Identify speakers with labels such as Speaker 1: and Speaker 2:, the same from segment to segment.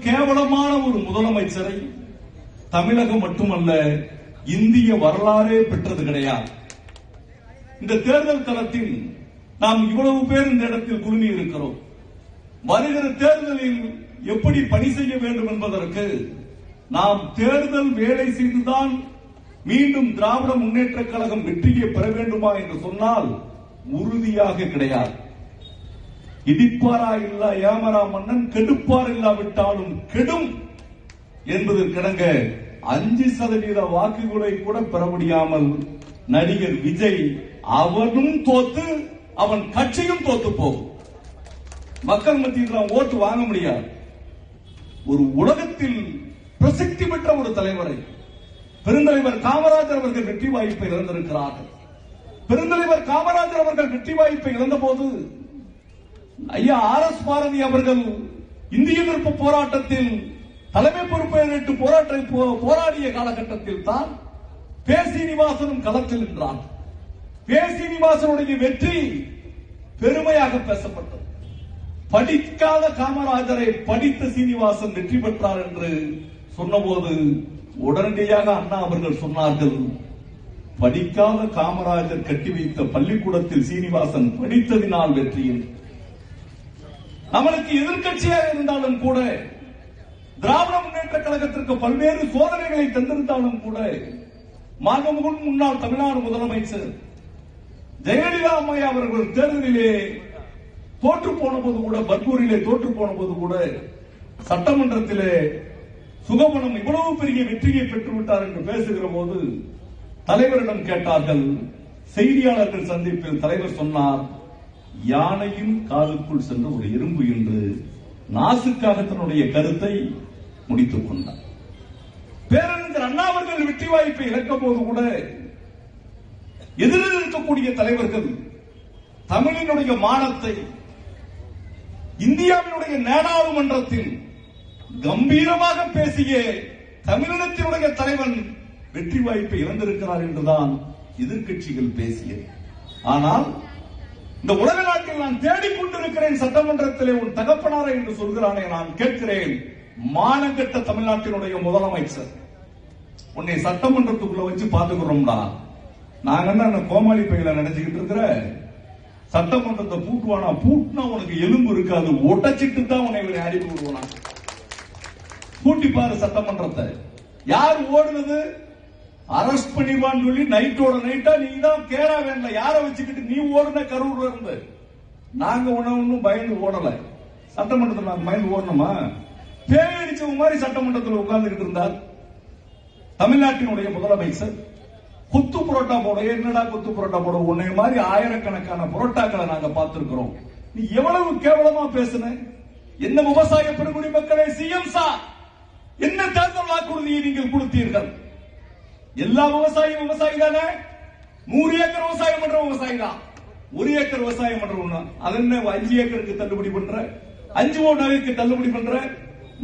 Speaker 1: கேவலமான ஒரு முதலமைச்சரை தமிழகம் மட்டுமல்ல இந்திய வரலாறே பெற்றது கிடையாது. இந்த தேர்தல் களத்தில் நாம் இவ்வளவு பேர் இந்த இடத்தில் குழுமி இருக்கிறோம். வருகிற தேர்தலில் எப்படி பணி செய்ய வேண்டும் என்பதற்கு நாம் தேர்தல் வேலை செய்துதான் மீண்டும் திராவிட முன்னேற்ற கழகம் வெற்றியை பெற வேண்டுமா என்று சொன்னால் உறுதியாக கிடையாது. இடிப்பாரா இல்ல ஏமரா மன்னன் கெடுப்பார் இல்லாவிட்டாலும் கெடும் என்பதற்கிணங்க 5% வாக்குகளை கூட பெற முடியாமல் நடிகர் விஜய் அவனும் தோத்து அவன் கட்சியும் தோத்து போகும். மக்கள் மத்தியில் ஓட்டு வாங்க முடியாது. ஒரு உலகத்தில் பிரசித்தி பெற்ற ஒரு தலைவரை பெருந்தலைவர் காமராஜர் அவர்கள் வெற்றி வாய்ப்பை இழந்திருக்கிறார்கள். பெருந்தலைவர் காமராஜர் அவர்கள் வெற்றி வாய்ப்பை இழந்த போது ஐயா RS பாரதி அவர்கள் இந்திய எதிர்ப்பு போராட்டத்தில் தலைமை பொறுப்பை ஏற்று போராடிய காலகட்டத்தில் தான் பே. சீனிவாசனும் களத்தில் நின்றார். பே. சீனிவாசனுடைய வெற்றி பெருமையாக பேசப்பட்டது. படிக்காத காமராஜரை படித்த சீனிவாசன் வெற்றி பெற்றார் என்று சொன்னபோது உடனடியாக அண்ணா அவர்கள் சொன்னார்கள், படிக்காத காமராஜர் கட்டி வைத்த பள்ளிக்கூடத்தில் சீனிவாசன் படித்ததினால் வெற்றியில். நம்மளுக்கு எதிர்கட்சியாக இருந்தாலும் கூட திராவிட முன்னேற்ற கழகத்திற்கு பல்வேறு சோதனைகளை தந்திருந்தாலும் கூட மாண்புமிகு முன்னாள் தமிழ்நாடு முதலமைச்சர் ஜெயலலிதா அம்மையா அவர்கள் தேர்தலிலே தோற்று போன போது கூட, பர்கூரிலே தோற்று போன போது கூட சட்டமன்றத்திலே சுகமணம் இவ்வளவு பெரிய வெற்றியை பெற்றுவிட்டார் என்று பேசுகிற போது தலைவரிடம் கேட்டார்கள். செய்தியாளர்கள் சந்திப்பில் தலைவர் சொன்னார், யானையின் காலுக்குள் சென்ற ஒரு எறும்பு என்று நாசுக்காக தன்னுடைய கருத்தை முடித்துக் கொண்டார். பேரறிஞர் அண்ணா அவர்கள் வெற்றி வாய்ப்பை இழக்க போது கூட எதிரில் இருக்கக்கூடிய தலைவர்கள் தமிழினுடைய மானத்தை இந்தியாவினுடைய நாடாளுமன்றத்தில் கம்பீரமாக பேசிய தமிழினத்தினுடைய தலைவன் வெற்றி வாய்ப்பை இழந்திருக்கிறார் என்றுதான் எதிர்கட்சிகள் பேசியது. ஆனால் இந்த உலக நாட்டில் நான் தேடிக்கொண்டிருக்கிறேன், சட்டமன்றத்திலே உன் தகப்பனாரை என்று சொல்கிறானே, நான் கேட்கிறேன், மானங்கெட்ட தமிழ்நாட்டினுடைய முதலமைச்சர் உன்னை சட்டமன்றத்துக்குள்ள வச்சு பாத்துக்கிறோம்டா. நாங்க என்ன கோமாளி பையில நினைச்சுக்கிட்டு இருக்கிற சட்டமன்றத்தை பூட்டுவானா? பூட்டினா உனக்கு எலும்பு இருக்காது, ஒட்டச்சிட்டு தான் உன்னை அடிப்பு விடுவானா. பூட்டி பாரு சட்டமன்றத்தை. யார் ஓடுனது? அரெஸ்ட் பண்ணிடுவான்னு சொல்லி நைட்டோட நைட்டா நீ தான் கேரா வேண்டல, யார வச்சுக்கிட்டு நீ ஓடுன கரூர்ல இருந்து. நாங்க ஒன்னும் பயந்து ஓடல. சட்டமன்றத்தில் நாங்க பயந்து ஓடணுமா? பேயடிச்சவங்க மாதிரி சட்டமன்றத்தில் உட்கார்ந்துகிட்டு இருந்தார் தமிழ்நாட்டினுடைய முதலமைச்சர். குத்து புரோட்டா போட, என்னடா குத்து புரோட்டா போட, உன்னை மாதிரி ஆயிரக்கணக்கான புரோட்டாக்களை நாங்க பார்த்திருக்கிறோம். நீ எவ்வளவு கேவலமா பேசுன? என்ன விவசாய பெருங்குடி மக்களை சிஎம் சார், என்ன தேர்தல் வாக்குறுதியை நீங்கள் கொடுத்தீர்கள்? எல்லா விவசாயியும் விவசாயி தானே? 100 ஏக்கர் விவசாயம் பண்ற விவசாயி தான். 1 ஏக்கர் விவசாயம் பண்றவங்க அது என்ன 5 ஏக்கருக்கு தள்ளுபடி பண்ற, 5 கோடி நகைக்கு தள்ளுபடி பண்ற.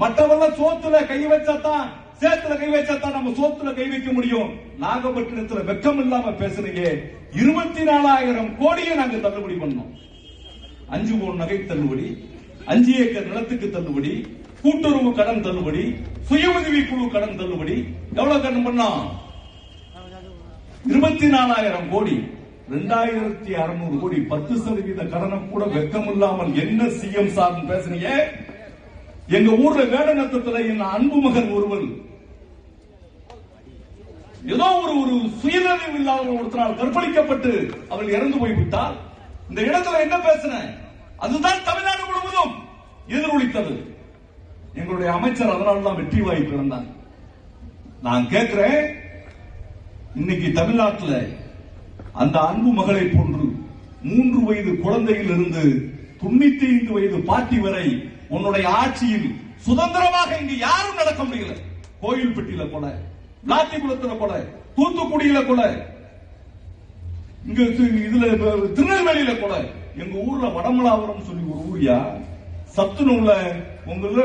Speaker 1: மற்றவெல்லாம் சோத்துல கை வச்சாதான், சேத்துல கை வச்சாதான் நம்ம சோத்துல கை வைக்க முடியும். நாகப்பட்டினத்துல வெக்கம் இல்லாம பேசுறீங்க. 24,000 கோடியை நாங்க தள்ளுபடி பண்ணோம். 5 கோடி நகை தள்ளுபடி, 5 ஏக்கர் நிலத்துக்கு தள்ளுபடி, கூட்டுறவு கடன் தள்ளுபடி, சுய உதவி குழு கடன் தள்ளுபடி. எவ்வளவு கடன் பண்ணோம்? 24,000 கோடி, 2,600 கோடி, 10% கடனை கூட வெக்கம் இல்லாமல் என்ன சிஎம் சார் பேசுறீங்க? எங்க ஊர்ல வேடநத்தத்துல என் அன்பு மகன் ஒருவர் ஏதோ ஒரு சுயநினைவு இல்லாத ஒருத்தரால் கற்பழிக்கப்பட்டு அவள் இறந்து போய்விட்டால் இந்த இடத்துல என்ன பேசுறேன்? அதுதான் தமிழ்நாடு முழுவதும் எதிரொலித்தது. எங்களுடைய அமைச்சர் அதனால்தான் வெற்றி வாய்ப்பு இருந்தாங்க. நான் கேட்கிறேன், இன்னைக்கு தமிழ்நாட்டில் அந்த அன்பு மகளை போன்று 3 வயது குழந்தையில் இருந்து 95 வயது பாட்டி வரை உன்னுடைய ஆட்சியில் சுதந்திரமாக இங்கு யாரும் நடக்க முடியல. கோயில்பட்டியில கொலை, விளாத்திக்குளத்துல கொலை, தூத்துக்குடியில கொலை, இங்க இதுல திருநெல்வேலியில கொலை. எங்க ஊர்ல வடமலாபுரம் சொல்லி ஒரு ஊரியா, சத்துணவுல உங்கள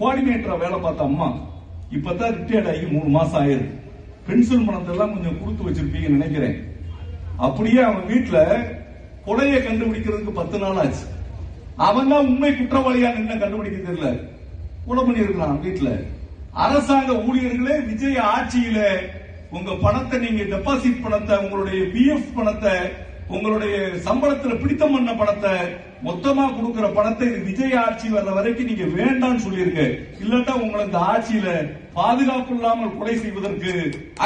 Speaker 1: கோஆர்டினேட்டரா வேலை பார்த்த அம்மா இப்பதான் ரிட்டையர்ட் ஆகி 3 மாசம் ஆயிருக்கு. பென்ஷன் பணத்தை எல்லாம் கொஞ்சம் கொடுத்து வச்சிருப்பீங்கன்னு நினைக்கிறேன். அப்படியே அவன் வீட்டுல கொலையை கண்டுபிடிக்கிறதுக்கு 10 நாள் ஆச்சு. அவன் தான் உண்மை குற்றவாளியா என்ன கண்டுபிடிக்க தெரியல. கொலை பண்ணிருக்கலாம் வீட்டுல. அரசாங்க ஊழியர்களே விஜய் ஆட்சியில உங்க பணத்தை, நீங்க டெபாசிட் பணத்தை, உங்களுடைய பிஎஃப் பணத்தை, உங்களுடைய சம்பளத்துல பிடித்தம் பண்ண பணத்தை, மொத்தமா கொடுக்கிற பணத்தை விஜய் ஆட்சி வர்ற வரைக்கும் நீங்க வேண்டாம்னு சொல்லிருங்க. இல்லட்டா உங்களை இந்த ஆட்சியில பாதுகாப்பு இல்லாமல் கொலை செய்வதற்கு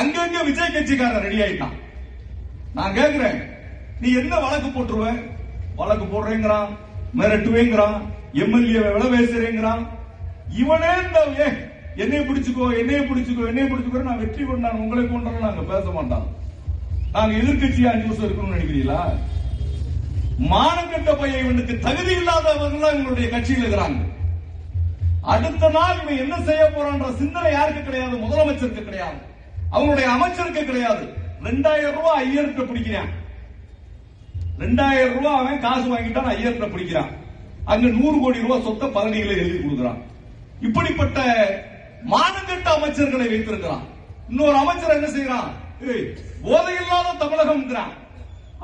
Speaker 1: அங்கங்க விஜய் கட்சிக்காரன் ரெடி ஆயிட்டான். நான் கேக்குறேன், நீ என்ன வழக்கு போட்டுருவ? வழக்கு போடுறேங்கிறான், மிரட்டுவேங்கிறான், எம்எல்ஏ விலை பேசுறேங்கிறான். இவனே என்னைய பிடிச்சுக்கோ, என்னைய பிடிச்சுக்கோ, என்னைய பிடிச்சுக்கோ, நான் வெற்றி கொண்டான் உங்களை கொண்டாலும் நாங்க பேச மாட்டோம். நாங்க எதிர்கட்சியா 5 வருஷம் இருக்கணும்னு நினைக்கிறீங்களா? மானக்கட்ட பையன், இவனுக்கு தகுதி இல்லாதவர்கள் இவங்களுடைய கட்சியில் இருக்கிறாங்க. அடுத்த நாள் இவன் என்ன செய்ய போறான்ற சிந்தனை யாருக்கு கிடையாது? முதலமைச்சருக்கு கிடையாது, அவங்களுடைய அமைச்சருக்கு கிடையாது. 2000 ரூபாய் ஐயர்கிட்ட பிடிக்கிறான். 2000 ரூபாய் அவன் காசு வாங்கிட்டான், ஐயர்கிட்ட பிடிக்கிறான். அங்க 100 கோடி ரூபாய் சொத்தை பதவிகளை எழுதி கொடுக்கிறான். இப்படிப்பட்ட மானங்கட்ட அமைச்சர்களை வைத்திருக்கிறான். இன்னொரு அமைச்சர் என்ன செய்யறான்? போதையில்லாத தமிழகம்.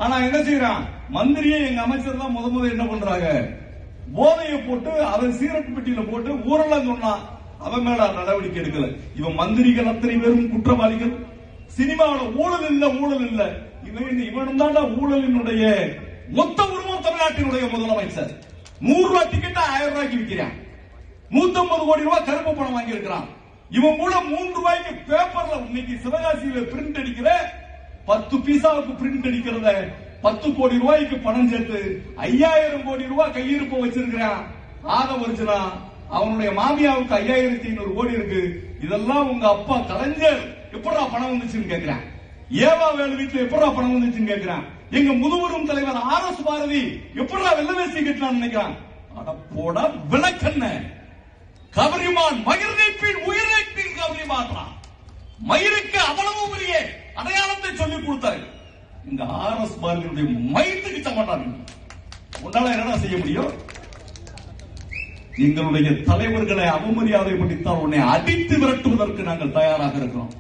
Speaker 1: ஆனா என்ன செய்யறான்? மந்திரியே எங்க அமைச்சர் தான் முத என்ன பண்றாங்க? போதையை போட்டு அவன் சீரட்டு பெட்டியில போட்டு ஊரெல்லாம் சொன்னான், அவன் மேல நடவடிக்கை எடுக்கல. இவன் மந்திரிகள் அத்தனை பேரும் குற்றவாளிகள். சினிமாவில் ஊழல் இல்ல, ஊழல் இல்ல. இவன் தான் ஊழலினுடைய மொத்த உருவம். தமிழ்நாட்டினுடைய முதலமைச்சர் 100 ரூபாய் டிக்கெட் 1000 ரூபாய்க்கு விற்கிறான். 150 கோடி ரூபாய் கருப்பு பணம் வாங்கி இருக்கிறான். இவன் கூட 3 ரூபாய்க்கு பேப்பர்ல இன்னைக்கு சிவகாசியில பிரிண்ட் அடிக்கிற 10 பீசாவுக்கு பிரிண்ட் அடிக்கிறத 10 கோடி ரூபாய்க்கு பணம் சேர்த்து 5000 கோடி ரூபாய் கையிருப்பு வச்சிருக்கிறான். ஆக வருச்சுனா அவனுடைய மாமியாவுக்கு 5500 கோடி இருக்கு. இதெல்லாம் உங்க அப்பா கலைஞர் எப்படா பணம் வந்துச்சுன்னு கேட்கிறான். ஏவா வேலு வீட்டுல எப்படா பணம் வந்துச்சுன்னு கேட்கிறான். எங்க முதுபெரும் தலைவர் RS பாரதி எப்படா வெள்ளவேசி கட்டலாம்னு நினைக்கிறான். அட போடா விளக்கண்ண கவரிமான் மகிழ்நீப்பின் உயிரிழப்பில் கவரி மாற்றான். மயிருக்கு அவ்வளவு பெரிய அடையாளத்தை சொல்லிக் கொடுத்தாரு. இங்க RS பாரதியுடைய மயிலுக்கு சமட்டாங்க. உன்னால என்ன செய்ய முடியும்? எங்களுடைய தலைவர்களை அவமரியாதை படித்தால் உன்னை அடித்து விரட்டுவதற்கு நாங்கள் தயாராக இருக்கிறோம்.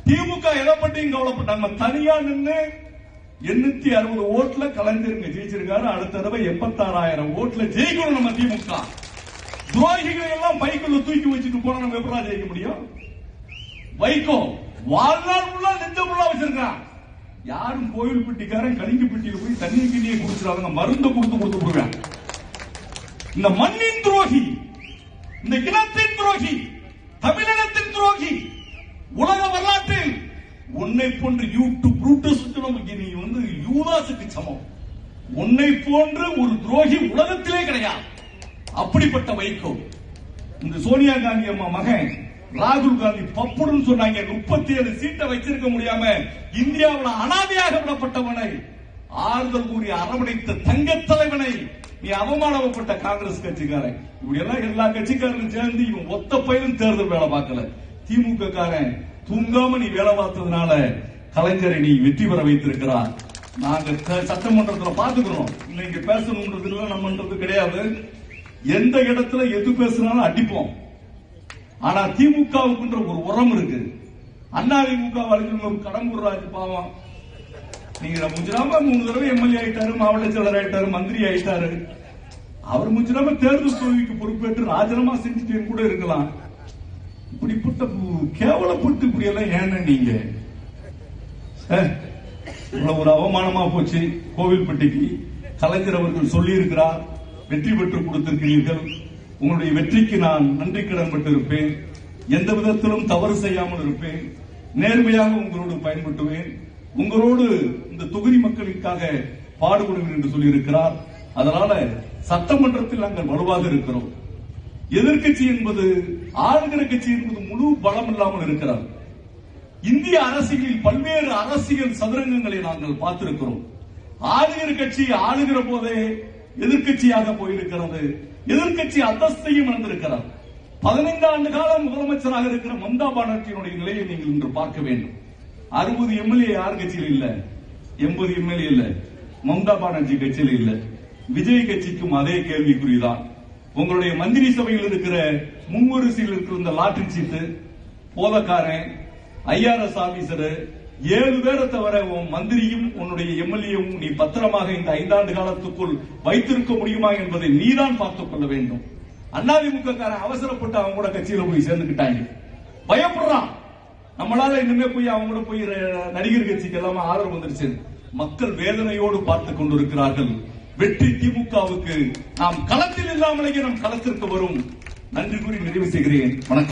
Speaker 1: திமுக எதை பற்றியும் கவலைப்பட்டாங்க. தனியா நின்று 860 ஓட்டுல கலைஞருங்க ஜெயிச்சிருக்காரு. அடுத்த தடவை 86,000 ஓட்டுல ஜெயிக்கணும் நம்ம திமுக. துரோகிகளை எல்லாம் பைக்குள்ள தூக்கி வச்சுட்டு போனா நம்ம எப்படி ஜெயிக்க முடியும்? வைகோ வாழ்நாள் ஃபுல்லா நெஞ்சமுள்ளா வச்சிருக்கான். யாரும் கோயில் பெட்டிக்காரன் கலிங்க பெட்டியில போய் தண்ணி கிண்ணியை குடிச்சிடாங்க, மருந்து கொடுத்து போடுவேன். இந்த மண்ணின் துரோகி, இந்த இனத்தின் துரோகி, தமிழினத்தின் துரோகி, உலக வரலாற்றில் உன்னை போன்று நீ வந்து யூதாசுக்கு சமம். உன்னை போன்று ஒரு துரோகி உலகத்திலே கிடையாது. அப்படிப்பட்ட வைகோ இந்த சோனியா காந்தி அம்மா மகன் ராகுல் காந்தி பப்புடுன்னு சொன்னாங்க. 37 சீட்டை வச்சிருக்க முடியாம இந்தியாவில் அனாதையாக விடப்பட்டவனை ஆறுதல் கூறி அரவணைத்த தங்க தலைவனை நீ அவமானப்பட்ட காங்கிரஸ் கட்சிக்காரன். இப்படி எல்லாம் எல்லா கட்சிக்காரரும் சேர்ந்து இவன் ஒத்த பயிலும் தேர்தல் வேலை பார்க்கல. திமுக காரன் தூங்காம நீ வேலை பார்த்ததுனால கலைஞரை நீ வெற்றி பெற வைத்திருக்கிறார். நாங்க சட்டமன்றத்தில் பாத்துக்கிறோம். இன்னைக்கு பேசணும்ன்றது நம்மன்றது கிடையாது. எந்த இடத்துல எது பேசினாலும் அடிப்போம். ஆனா திமுகவுக்குன்ற ஒரு உரம் இருக்கு. அதிமுக வழக்கு கடம்பூர் ராஜ் பாவம், நீங்க முஜராம 3 தடவை எம்எல்ஏ ஆயிட்டாரு, மாவட்ட செயலர் ஆயிட்டாரு, மந்திரி ஆயிட்டாரு. அவர் முஜராம தேர்தல் தோல்விக்கு பொறுப்பேற்று ராஜினாமா செஞ்சுட்டு கூட இருக்கலாம். இப்படிப்பட்ட கேவலப்பட்டு இப்படி எல்லாம் ஏன்னா நீங்க ஒரு அவமானமா போச்சு. கோவில்பட்டிக்கு கலைஞர் அவர்கள் சொல்லி இருக்கிறார், வெற்றி பெற்று கொடுத்திருக்கிறீர்கள். உங்களுடைய வெற்றிக்கு நான் நன்றி கடன் பட்டிருப்பேன். எந்த விதத்திலும் தவறு செய்யாமல் இருப்பேன். நேர்மையாக உங்களோடு பயன்படுத்துவேன். உங்களோடு இந்த தொகுதி மக்களுக்காக பாடுபடுவேன் என்று சொல்லியிருக்கிறார். அதனால சட்டமன்றத்தில் நாங்கள் வலுவாக இருக்கிறோம். எதிர்கட்சி என்பது ஆளுகிற கட்சி என்பது முழு பலம் இல்லாமல் இருக்கிறார். இந்திய அரசியலில் பல்வேறு அரசியல் சதுரங்கங்களை நாங்கள் பார்த்திருக்கிறோம். ஆளுகிற கட்சி ஆளுகிற போதே எதிர்கட்சியாக போயிருக்கிறது. எதிர்கட்சி அந்தஸ்தையும் இழந்திருக்கிறார். 15 ஆண்டு காலம் முதலமைச்சராக இருக்கிற மம்தா பானர்ஜியினுடைய நிலையை நீங்கள் இன்று பார்க்க வேண்டும். 60 எம்எல்ஏ யார் கட்சியில் இல்ல, 80 எம்எல்ஏ இல்ல, மம்தா பானர்ஜி கட்சியில் இல்ல. விஜய் கட்சிக்கும் அதே கேள்விக்குறிதான். உங்களுடைய மந்திரி சபையில் இருக்கிற முன்வரிசையில் இருக்கிற இந்த லாட்டரி சீட்டு, போதக்காரன், IRS ஆபீசர் 7 பேரை தவிர உன் மந்திரியும் உன்னுடைய எம்எல்ஏவும் நீ பத்திரமாக இந்த 5 ஆண்டு காலத்துக்குள் வைத்திருக்க முடியுமா என்பதை நீதான் பார்த்துக் கொள்ள வேண்டும். அதிமுக காரன் அவசரப்பட்டு அவங்க கூட கட்சியில போய் சேர்ந்துக்கிட்டாங்க. பயப்படுறான், நம்மளால இனிமே போய் அவங்க கூட போய் நடிகர் கட்சிக்கு எல்லாமே ஆதரவு வந்துருச்சு. மக்கள் வேதனையோடு பார்த்துக் கொண்டிருக்கிறார்கள். வெற்றி திமுகவுக்கு. நாம் களத்தில் இல்லாமலேயே நம் களத்திற்கு வரும். நன்றி கூறி நிறைவு செய்கிறேன். வணக்கம்.